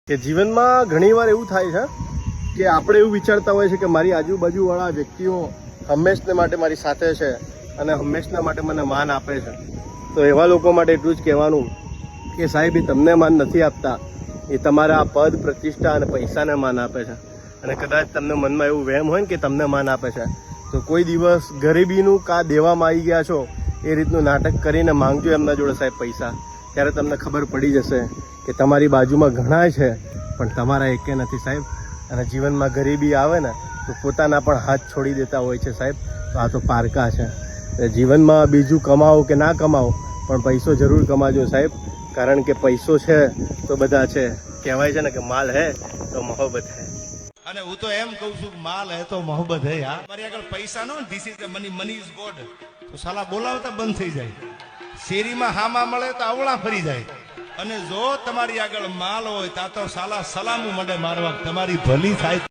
કે જીવનમાં ઘણીવાર એવું થાય છે કે આપણે એવું વિચારતા હોય છે કે મારી આજુબાજુવાળા વ્યક્તિઓ હંમેશને માટે મારી સાથે છે અને હંમેશના માટે મને માન આપે છે. તો એવા લોકો માટે એટલું જ કહેવાનું કે સાહેબ એ તમને માન નથી આપતા, એ તમારા પદ પ્રતિષ્ઠા અને પૈસાને માન આપે છે. અને કદાચ તમને મનમાં એવું વહેમ હોય ને કે તમને માન આપે છે, તો કોઈ દિવસ ગરીબીનું કા દેવામાં આવી ગયા છો એ રીતનું નાટક કરીને માંગજો એમના જોડે સાહેબ પૈસા. ત્યારે તમને ખબર પડી જશે કે તમારી બાજુમાં ઘણા છે પણ તમારા એકે નથી સાહેબ. અને જીવનમાં ગરીબી આવે ને તો પોતાના પણ હાથ છોડી દેતા હોય છે સાહેબ. તો આ તો પારકા છે. જીવનમાં બીજું કમાવો કે ના કમાવો પણ પૈસો જરૂર કમાજો સાહેબ, કારણ કે પૈસો છે તો બધા છે. કહેવાય છે ને કે માલ હે તો મોહબ્બત હે. અને હું તો એમ કહું છું કે માલ હે તો મોહબ્બત હે. યાર મારી આગળ પૈસા નો this is the money, money is God, તો સાલા બોલાવતા બંધ થઈ જાય. શેરીમાં હામા મળે તો આવળા ફરી જાય. અને જો તમારી આગળ માલ હોય તા તો સાલા સલામું મંડે મારવા, તમારી ભલી થાય.